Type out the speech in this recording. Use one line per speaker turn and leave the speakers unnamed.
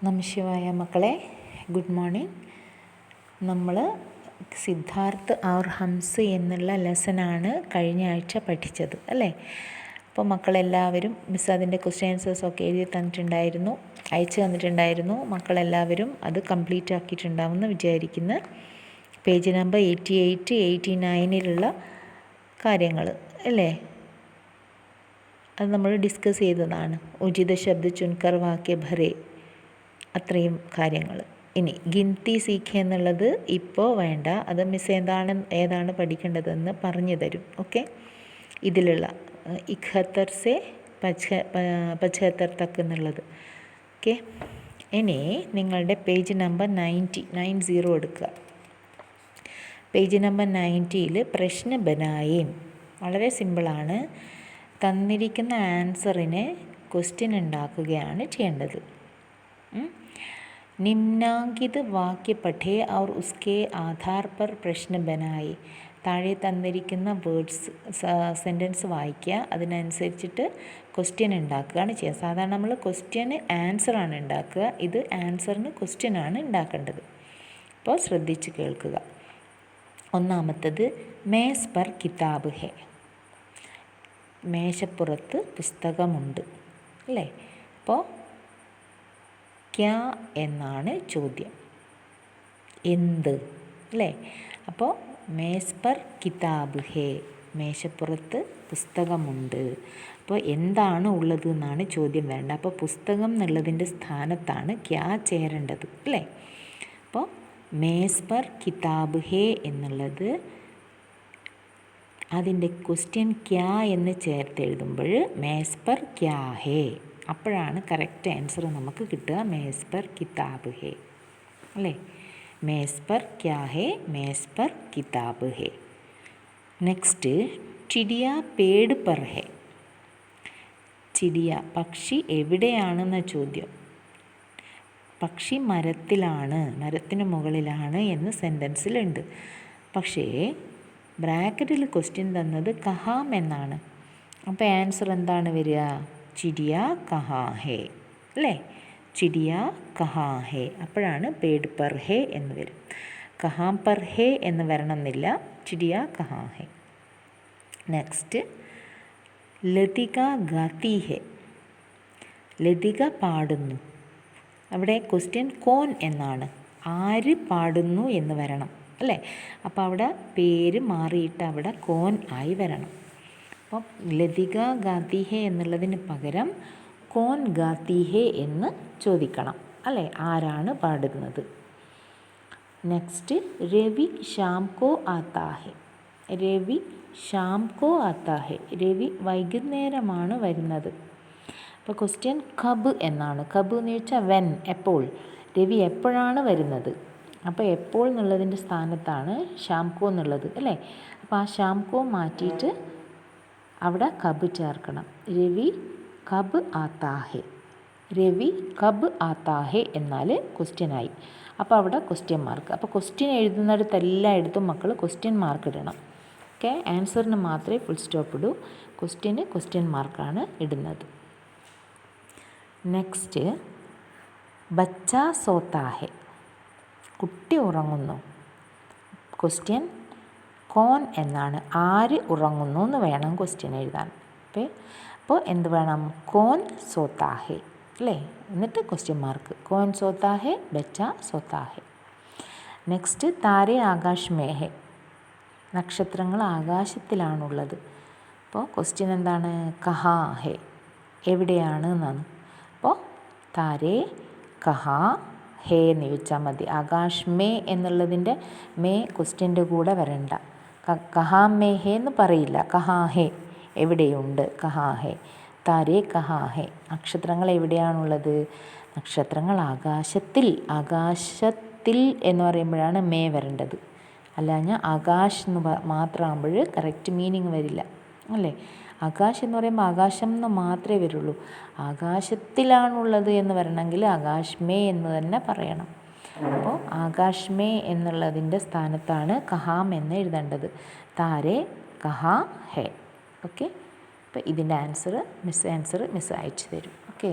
നമശിവായ മക്കളെ, good morning. നമ്മൾ Siddharth our ഹംസ് എന്നുള്ള ലെസനാണ് കഴിഞ്ഞ ആഴ്ച പഠിച്ചത് അല്ലേ. അപ്പോൾ മക്കളെല്ലാവരും മിസ് അതിൻ്റെ ക്വസ്റ്റ്യൻ ആൻസേഴ്സൊക്കെ എഴുതി തന്നിട്ടുണ്ടായിരുന്നു, അയച്ചു തന്നിട്ടുണ്ടായിരുന്നു. മക്കളെല്ലാവരും അത് കംപ്ലീറ്റ് ആക്കിയിട്ടുണ്ടാവുമെന്ന് വിചാരിക്കുന്നു. പേജ് നമ്പർ 88, 89 കാര്യങ്ങൾ അല്ലേ, അത് നമ്മൾ ഡിസ്കസ് ചെയ്തതാണ്. ഉചിത ശബ്ദ ചുൻകർ വാക്യ ഭരേ, അത്രയും കാര്യങ്ങൾ. ഇനി ഗിൻതി സീഖ് എന്നുള്ളത് ഇപ്പോൾ വേണ്ട, അത് മിസ് ഏതാണ് പഠിക്കേണ്ടതെന്ന് പറഞ്ഞു തരും. ഓക്കെ, ഇതിലുള്ള 71 से 75 തക്ക് എന്നുള്ളത്. ഓക്കെ, ഇനി നിങ്ങളുടെ പേജ് നമ്പർ 90 എടുക്കുക. പേജ് നമ്പർ 90 പ്രശ്ന ബനായേം, വളരെ സിമ്പിളാണ്. തന്നിരിക്കുന്ന ആൻസറിനെ ക്വസ്റ്റ്യൻ ഉണ്ടാക്കുകയാണ് ചെയ്യേണ്ടത്. നിമ്നാങ്കിത് വാക്യ പഠേ और उसके आधार पर प्रश्न बनाए. താഴെ തന്നിരിക്കുന്ന സെൻറ്റൻസ് വായിക്കുക, അതിനനുസരിച്ചിട്ട് ക്വസ്റ്റ്യൻ ഉണ്ടാക്കുകയാണ് ചെയ്യുക. സാധാരണ നമ്മൾ ക്വസ്റ്റ്യന് ആൻസറാണ് ഉണ്ടാക്കുക, ഇത് ആൻസറിന് ക്വസ്റ്റ്യനാണ് ഉണ്ടാക്കേണ്ടത്. അപ്പോൾ ശ്രദ്ധിച്ച് കേൾക്കുക. ഒന്നാമത്തത് മേസ് പർ കിതാബ് ഹെ, മേശപ്പുറത്ത് പുസ്തകമുണ്ട് അല്ലേ. അപ്പോൾ ക്യാ എന്നാണ് ചോദ്യം, എന്ത് അല്ലേ. അപ്പോൾ മേസ് പർ കിതാബ് ഹേ, മേശപ്പുറത്ത് പുസ്തകമുണ്ട്. അപ്പോൾ എന്താണ് ഉള്ളത് എന്നാണ് ചോദ്യം വേണ്ട. അപ്പോൾ പുസ്തകം എന്നുള്ളതിൻ്റെ സ്ഥാനത്താണ് ക്യാ ചേരേണ്ടത് അല്ലേ. അപ്പോൾ മേസ് പർ കിതാബ് ഹേ എന്നുള്ളത് അതിൻ്റെ ക്വസ്റ്റ്യൻ ക്യാ എന്ന് ചേർത്ത് എഴുതുമ്പോൾ മേസ് പർ ക്യാ ഹേ, അപ്പോഴാണ് കറക്റ്റ് ആൻസർ നമുക്ക് കിട്ടുക. മേസ് പർ കിതാബ് ഹേ അല്ലേ. മേസ് പർ ക്യാ ഹേ, മേസ് പർ കിതാബ് ഹേ. നെക്സ്റ്റ് ചിടിയ പേട് പർ ഹേ. ചിടിയ പക്ഷി എവിടെയാണെന്ന ചോദ്യം. പക്ഷി മരത്തിലാണ്, മരത്തിന് മുകളിലാണ് എന്ന് സെൻറ്റൻസിലുണ്ട്. പക്ഷേ ബ്രാക്കറ്റിൽ ക്വസ്റ്റ്യൻ തന്നത് കഹാം എന്നാണ്. അപ്പോൾ ആൻസർ എന്താണ് വരിക? ചിടിയ കഹാ ഹേ അല്ലേ. ചിടിയ കഹാ ഹേ, അപ്പോഴാണ് പേട് പർ ഹേ എന്ന് വരും. കഹാം പർ ഹേ എന്ന് വരണമെന്നില്ല, ചിടിയ കഹാ ഹേ. നെക്സ്റ്റ് ലതിക ഗാത്തി ഹേ, ലതിക പാടുന്നു. അവിടെ ക്വസ്റ്റ്യൻ കോൻ എന്നാണ്, ആര് പാടുന്നു എന്ന് വരണം അല്ലേ. അപ്പോൾ അവിടെ പേര് മാറിയിട്ട് അവിടെ കോൻ ആയി വരണം. അപ്പം ലതിക ഗാത്തി ഹേ എന്നുള്ളതിന് പകരം കോൻ ഗാത്തി ഹേ എന്ന് ചോദിക്കണം അല്ലേ, ആരാണ് പാടുന്നത്. നെക്സ്റ്റ് രവി ശ്യാം കോ ആത്താ ഹേ. രവി ശ്യാം കോ ആത്താ ഹേ, രവി വൈകുന്നേരമാണ് വരുന്നത്. അപ്പോൾ ക്വസ്റ്റ്യൻ കബ് എന്നാണ്. കബ് എന്ന് ചോദിച്ചാൽ വെൻ, എപ്പോൾ. രവി എപ്പോഴാണ് വരുന്നത്. അപ്പോൾ എപ്പോൾ എന്നുള്ളതിൻ്റെ സ്ഥാനത്താണ് ശ്യാം കോ എന്നുള്ളത് അല്ലേ. അപ്പോൾ ആ ശ്യാം കോ മാറ്റിയിട്ട് അവിടെ കബ് ചേർക്കണം. രവി കബ് ആത്താ ഹേ, രവി കബ് ആത്താ ഹേ എന്നാൽ ക്വസ്റ്റ്യനായി. അപ്പോൾ അവിടെ ക്വസ്റ്റ്യൻ മാർക്ക്. അപ്പോൾ ക്വസ്റ്റ്യൻ എഴുതുന്നിടത്ത് എല്ലായിടത്തും മക്കൾ ക്വസ്റ്റ്യൻ മാർക്ക് ഇടണം. ഓക്കെ, ആൻസറിന് മാത്രമേ ഫുൾ സ്റ്റോപ്പ് ഇടൂ, ക്വസ്റ്റ്യന് ക്വസ്റ്റ്യൻ മാർക്കാണ് ഇടുന്നത്. നെക്സ്റ്റ് ബച്ച സോത്താ ഹേ, കുട്ടി ഉറങ്ങുന്നു. ക്വസ്റ്റ്യൻ കോൻ എന്നാണ്, ആര് ഉറങ്ങുന്നു എന്ന് വേണം ക്വസ്റ്റ്യൻ എഴുതാൻ. അപ്പോൾ എന്ത് വേണം? കോൻ സോത്താ ഹേ അല്ലേ, എന്നിട്ട് ക്വസ്റ്റ്യൻ മാർക്ക്. കോൻ സോത്താ ഹേ, ബച്ച സോത്താ ഹേ. നെക്സ്റ്റ് താരെ ആകാശ് മേ ഹേ, നക്ഷത്രങ്ങൾ ആകാശത്തിലാണുള്ളത്. അപ്പോൾ ക്വസ്റ്റ്യൻ എന്താണ്? കഹാ ഹേ, എവിടെയാണ് എന്നാണ്. അപ്പോൾ താരെ കഹാ ഹേ എന്ന് ചോദിച്ചാൽ മതി. ആകാശ് മേ എന്നുള്ളതിൻ്റെ മേ ക്വസ്റ്റ്യൻ്റെ കൂടെ വരണ്ട. കഹാ മേ ഹേ എന്ന് പറയില്ല, കഹാ ഹേ, എവിടെയുണ്ട്, കഹാ ഹേ. താരേ കഹാ ഹേ, നക്ഷത്രങ്ങൾ എവിടെയാണുള്ളത്. നക്ഷത്രങ്ങൾ ആകാശത്തിൽ, ആകാശത്തിൽ എന്ന് പറയുമ്പോഴാണ് മേ വരേണ്ടത്. അല്ലാഞ്ഞാൽ ആകാശ് എന്ന് മാത്രമാകുമ്പോൾ കറക്റ്റ് മീനിങ് വരില്ല അല്ലേ. ആകാശ് എന്ന് പറയുമ്പോൾ ആകാശം എന്ന് മാത്രമേ വരുള്ളൂ. ആകാശത്തിലാണുള്ളത് എന്ന് വരണമെങ്കിൽ ആകാശ് മേ എന്ന് തന്നെ പറയണം. അപ്പോൾ ആകാശ് മേ എന്നുള്ളതിൻ്റെ സ്ഥാനത്താണ് കഹാം എന്ന് എഴുതേണ്ടത്. താരെ കഹാ ഹേ. ഓക്കെ, അപ്പോൾ ഇതിൻ്റെ ആൻസർ മിസ് അയച്ചു തരും. ഓക്കെ.